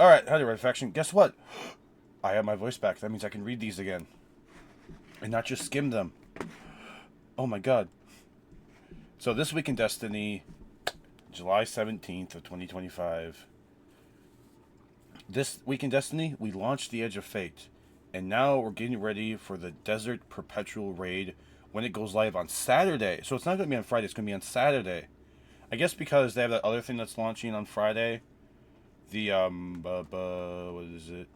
Alright, howdy, Red Faction. Guess what? I have my voice back. That means I can read these again. And not just skim them. Oh my god. So this week in Destiny, July 17th of 2025. This week in Destiny, we launched the Edge of Fate. And now we're getting ready for the Desert Perpetual Raid when it goes live on Saturday. So it's not going to be on Friday, it's going to be on Saturday. I guess because they have that other thing that's launching on Friday. The, what is it?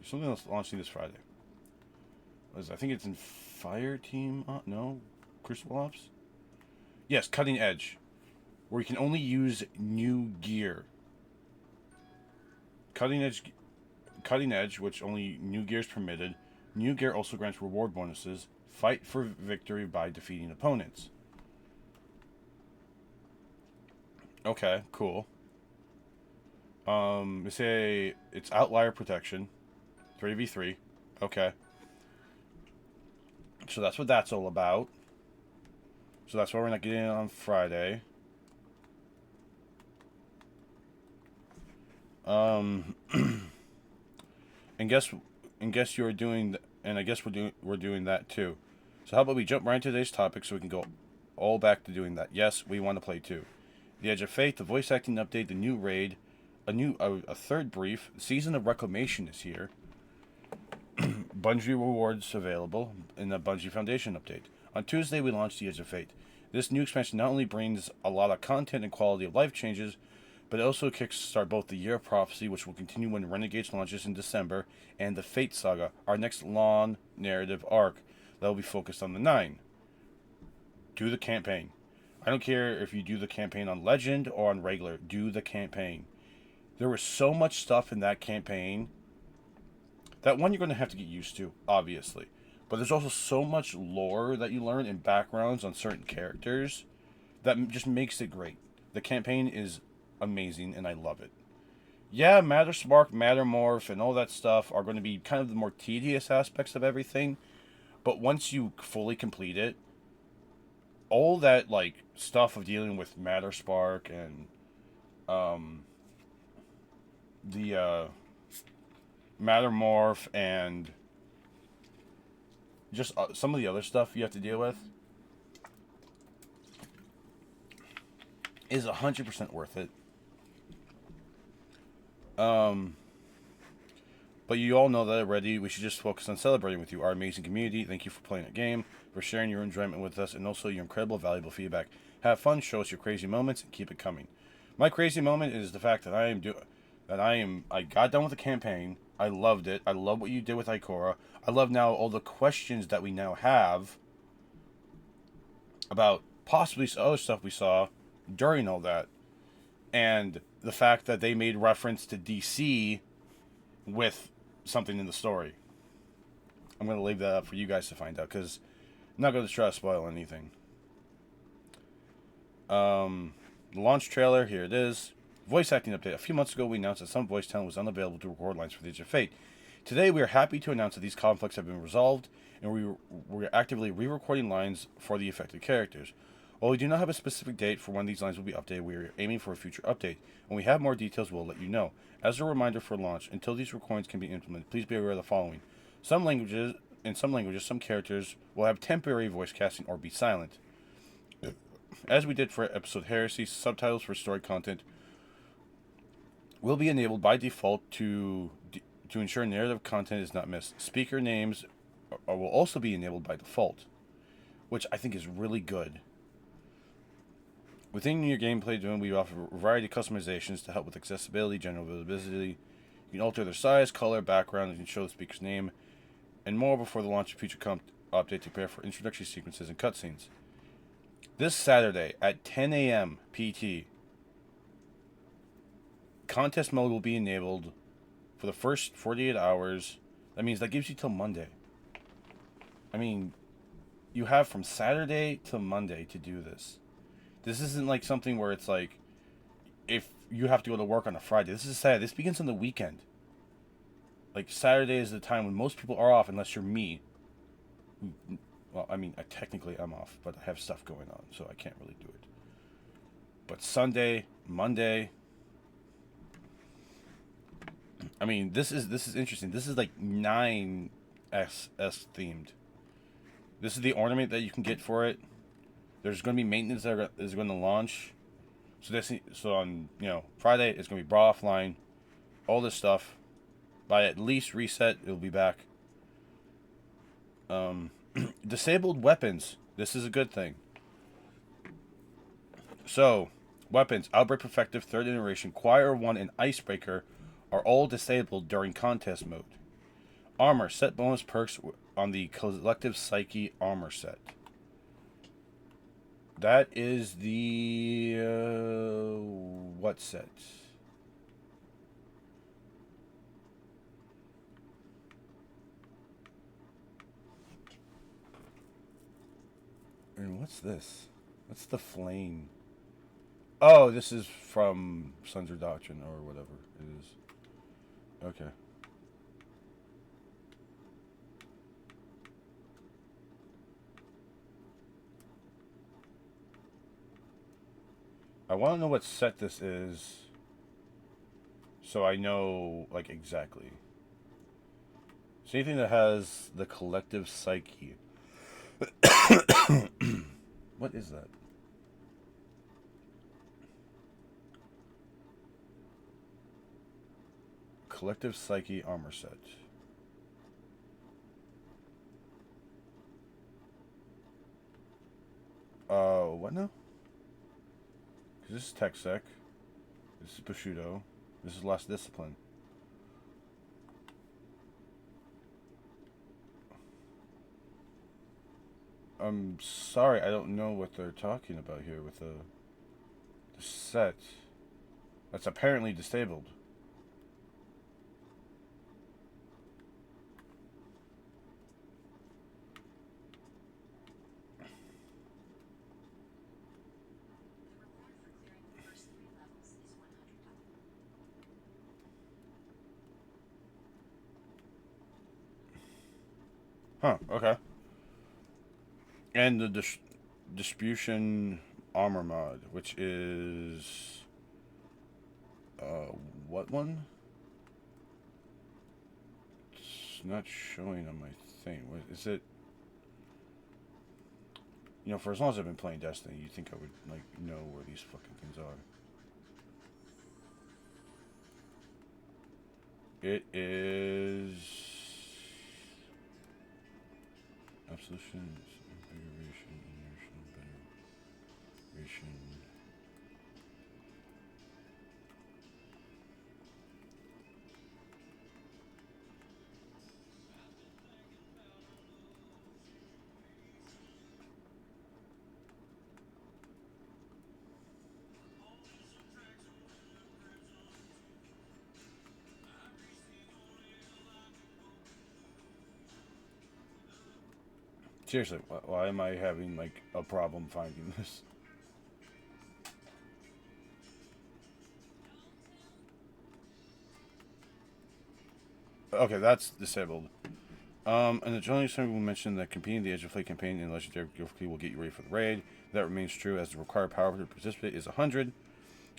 Something else launching this Friday. I think it's in Fire Team. No, Crucible Ops. Yes, Cutting Edge, where you can only use new gear. Cutting Edge, which only new gear is permitted. New gear also grants reward bonuses. Fight for victory by defeating opponents. Okay, cool. They say it's Outlier Protection, 3v3. Okay. So that's what that's all about. So that's why we're not getting it on Friday. And guess you're doing, and I guess we're doing that too. So how about we jump right into today's topic so we can go all back to doing that. Yes, we want to play too. The Edge of Fate, the voice acting update, the new raid, a third brief, Season of Reclamation is here. Bungie rewards available in the Bungie Foundation update. On Tuesday, we launched the Edge of Fate. This new expansion not only brings a lot of content and quality of life changes, but it also kickstarts both the Year of Prophecy, which will continue when Renegades launches in December, and the Fate Saga, our next long narrative arc that will be focused on the Nine. Do the campaign. I don't care if you do the campaign on Legend or on regular. Do the campaign. There was so much stuff in that campaign. That one you're going to have to get used to, obviously. But there's also so much lore that you learn and backgrounds on certain characters that just makes it great. The campaign is amazing and I love it. Yeah, Matter Spark, Matter Morph, and all that stuff are going to be kind of the more tedious aspects of everything. But once you fully complete it, all that like stuff of dealing with Matter Spark and the Matter Morph and just some of the other stuff you have to deal with is 100% worth it. But you all know that already. We should just focus on celebrating with you, our amazing community. Thank you for playing a game, for sharing your enjoyment with us, and also your incredible, valuable feedback. Have fun, show us your crazy moments, and keep it coming. My crazy moment is the fact that I got done with the campaign. I loved it. I love what you did with Ikora. I love now all the questions that we now have about possibly some other stuff we saw during all that. And the fact that they made reference to DC with something in the story. I'm going to leave that up for you guys to find out because I'm not going to try to spoil anything. The launch trailer, here it is. Voice acting update. A few months ago, we announced that some voice talent was unavailable to record lines for the Edge of Fate. Today, we are happy to announce that these conflicts have been resolved, and we're actively re-recording lines for the affected characters. While we do not have a specific date for when these lines will be updated, we are aiming for a future update. When we have more details, we'll let you know. As a reminder for launch, until these recordings can be implemented, please be aware of the following. In some languages, some characters will have temporary voice casting or be silent. As we did for episode Heresy, subtitles for story content will be enabled by default to ensure narrative content is not missed. Speaker names will also be enabled by default, which I think is really good. Within your gameplay domain, we offer a variety of customizations to help with accessibility, general visibility. You can alter their size, color, background, and show the speaker's name, and more before the launch of future update to prepare for introductory sequences and cutscenes. This Saturday at 10 a.m. PT, contest mode will be enabled for the first 48 hours. That means that gives you till Monday. I mean, you have from Saturday to Monday to do this. This isn't like something where it's like, if you have to go to work on a Friday. This is Saturday. This begins on the weekend. Like, Saturday is the time when most people are off, unless you're me. Well, I mean, technically I'm off, but I have stuff going on, so I can't really do it. But Sunday, Monday. I mean, this is interesting. This is like 9S themed. This is the ornament that you can get for it. There's going to be maintenance that is going to launch. So on Friday it's going to be Brawl offline, all this stuff. By at least reset, it'll be back. Disabled weapons. This is a good thing. So, weapons, Outbreak Perfective, 3rd Iteration, Choir 1, and Icebreaker are all disabled during contest mode. Armor, set bonus perks on the Collective Psyche armor set. That is the... what set? And what's this? What's the flame? Oh, this is from Sons of Doctrine or whatever it is. Okay. I want to know what set this is, so I know, like, exactly. So anything that has the Collective Psyche. What is that? Collective Psyche armor set. What now? This is Tech Sec. This is Bushido. This is Last Discipline. I'm sorry, I don't know what they're talking about here with the set. That's apparently disabled. Huh, okay. And the distribution armor mod, which is what one? It's not showing on my thing. What is it? For as long as I've been playing Destiny, you'd think I would know where these fucking things are. It is absolution, invigoration, immersion, veneration. Seriously, why am I having a problem finding this? Okay, that's disabled. And the Journey Center will mention that competing in the Edge of Fate campaign in Legendary difficulty will get you ready for the raid. That remains true as the required power to participate is 100.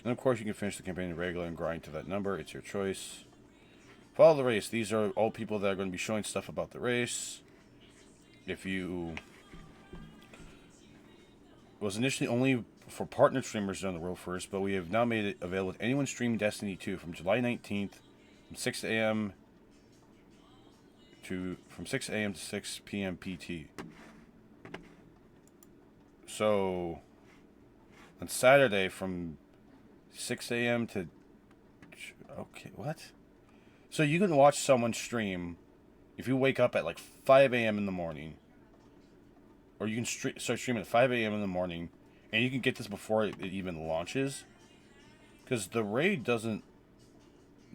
And of course, you can finish the campaign in regular and grind to that number. It's your choice. Follow the race. These are all people that are going to be showing stuff about the race. If you... It was initially only for partner streamers on the world first, but we have now made it available to anyone streaming Destiny 2 from July 19th from 6 a.m. to 6 p.m. PT. So on Saturday from 6 a.m. to... Okay, what? So you can watch someone stream if you wake up at 5 a.m. in the morning. Or you can start streaming at 5 a.m. in the morning. And you can get this before it even launches. Because the raid doesn't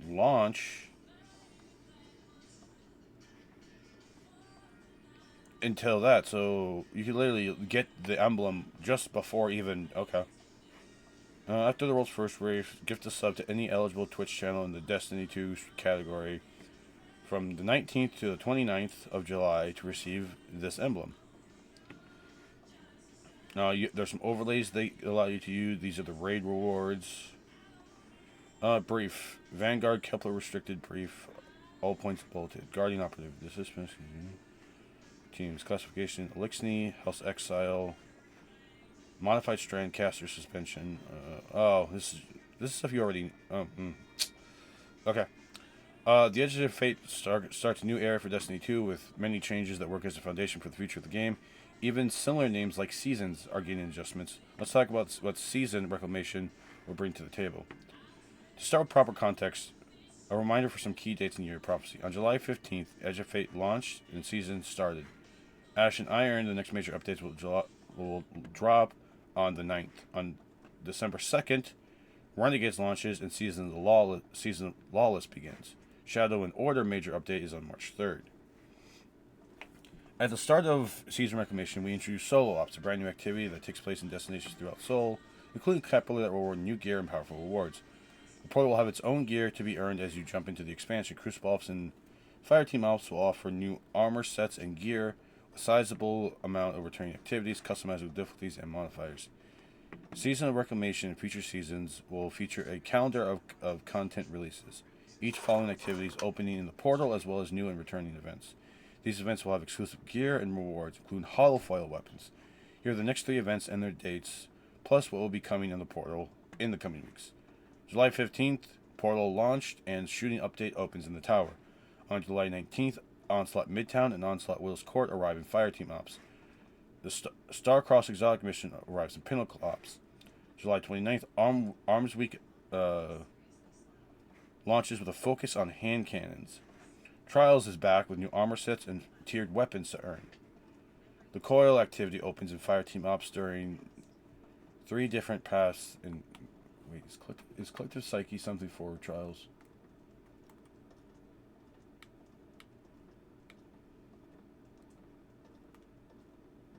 launch until that. So you can literally get the emblem just before even... Okay. After the world's first raid, gift a sub to any eligible Twitch channel in the Destiny 2 category from the 19th to the 29th of July to receive this emblem. Now, there's some overlays they allow you to use. These are the raid rewards. Brief. Vanguard Kepler restricted brief. All points bulleted. Guardian operative. This is teams classification. Elixni. House Exile. Modified strand caster suspension. This is stuff you already. Okay. The Edge of Fate starts a new era for Destiny 2 with many changes that work as a foundation for the future of the game. Even similar names like Seasons are getting adjustments. Let's talk about what Season Reclamation will bring to the table. To start with proper context, a reminder for some key dates in Year of Prophecy. On July 15th, Edge of Fate launched and Season started. Ash and Iron, the next major updates will drop on the 9th. On December 2nd, Renegades launches and Season Lawless begins. Shadow and Order major update is on March 3rd. At the start of Season Reclamation, we introduced Solo Ops, a brand new activity that takes place in destinations throughout Sol, including capital that will reward new gear and powerful rewards. The portal will have its own gear to be earned as you jump into the expansion. Crucible Ops and Fireteam Ops will offer new armor sets and gear, a sizable amount of returning activities, customizable difficulties, and modifiers. Season of Reclamation and future seasons will feature a calendar of content releases, each following activities opening in the portal as well as new and returning events. These events will have exclusive gear and rewards, including holofoil weapons. Here are the next 3 events and their dates, plus what will be coming in the portal in the coming weeks. July 15th, Portal launched and shooting update opens in the tower. On July 19th, Onslaught Midtown and Onslaught Willis Court arrive in Fireteam Ops. The Starcross Exotic mission arrives in Pinnacle Ops. July 29th, Arms Week launches with a focus on hand cannons. Trials is back with new armor sets and tiered weapons to earn. The Coil activity opens in Fireteam Ops during 3 different paths. Wait, is Collective Psyche something for Trials?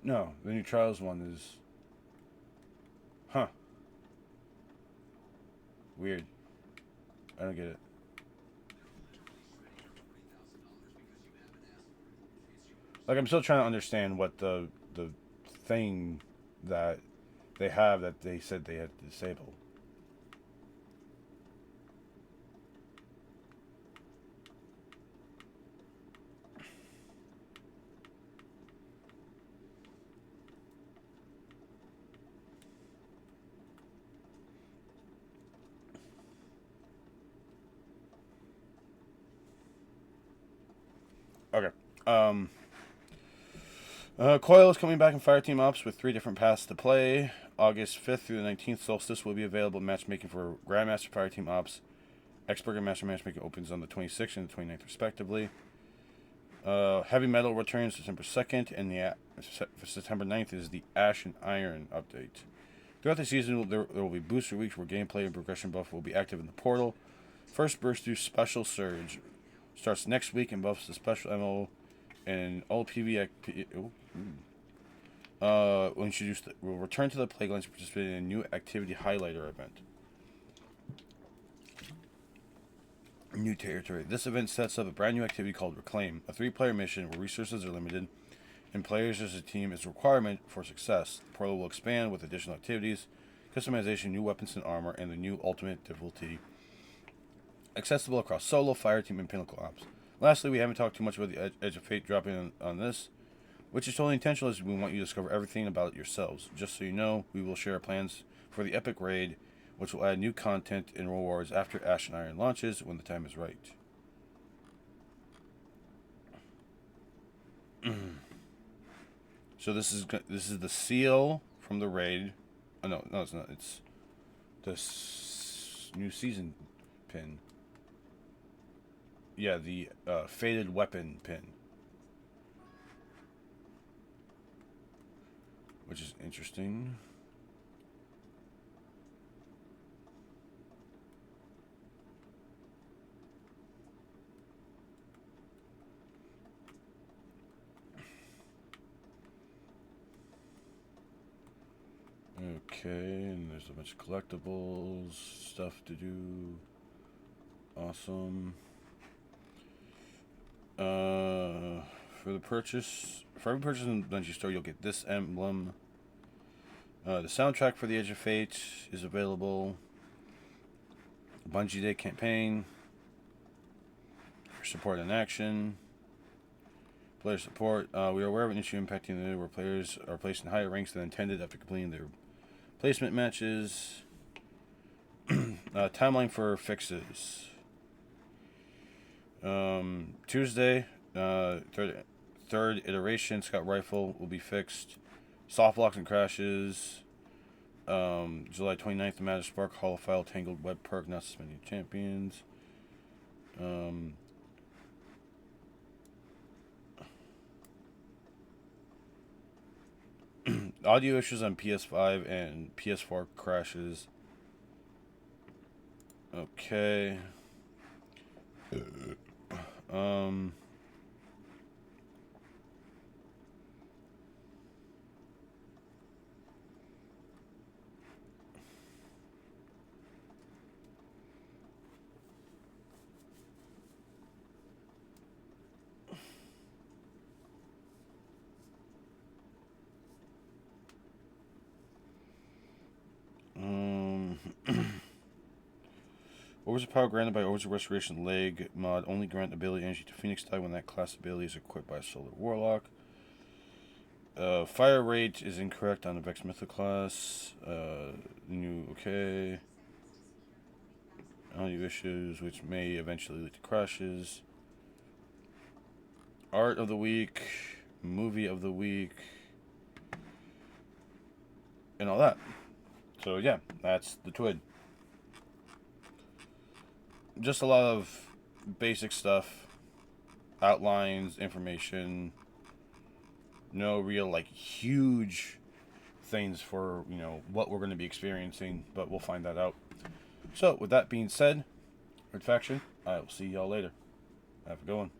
No, the new Trials one is... Huh. Weird. I don't get it. Like, I'm still trying to understand what the thing that they have that they said they had to disable. Okay. Coil is coming back in Fireteam Ops with 3 different paths to play. August 5th through the 19th, Solstice will be available matchmaking for Grandmaster Fireteam Ops. Expert and Master Matchmaking opens on the 26th and the 29th, respectively. Heavy Metal returns September 2nd, and for September 9th is the Ash and Iron update. Throughout the season, there will be booster weeks where gameplay and progression buff will be active in the portal. First burst through Special Surge starts next week and buffs the special MO and all PvE. Will return to the Plaguelands to participate in a new activity highlighter event. New territory. This event sets up a brand new activity called Reclaim, a 3-player mission where resources are limited and players as a team is a requirement for success. The portal will expand with additional activities, customization, new weapons and armor, and the new ultimate difficulty accessible across Solo, Fireteam, and Pinnacle Ops. Lastly, we haven't talked too much about the Edge of Fate dropping on this, which is totally intentional as we want you to discover everything about it yourselves. Just so you know, we will share our plans for the Epic Raid, which will add new content and rewards after Ash and Iron launches when the time is right. So this is the seal from the raid. Oh, no, it's not. It's the new season pin. Yeah, the faded weapon pin, which is interesting. Okay, and there's a bunch of collectibles, stuff to do. Awesome. For every purchase in the Bungie store, you'll get this emblem. The soundtrack for the Edge of Fate is available. Bungie Day campaign. Support and action. Player support. We are aware of an issue impacting the where players are placed in higher ranks than intended after completing their placement matches. Timeline for fixes. Tuesday, third iteration Scout Rifle will be fixed. Soft locks and crashes. July 29th, the Matter Spark Holophile Tangled Web perk not suspending champions. Audio issues on PS5 and PS4 crashes. Okay. Orders of Power granted by Orders of Restoration Leg mod only grant ability energy to Phoenix Die when that class ability is equipped by a Solar Warlock. Fire rate is incorrect on the Vex Mythic class. Okay. Audio issues which may eventually lead to crashes. Art of the week, movie of the week, and all that. So yeah, that's the TWID. Just a lot of basic stuff, outlines, information. No real like huge things for what we're going to be experiencing, but we'll find that out. So with that being said, Red Faction, I will see y'all later. Have a good one.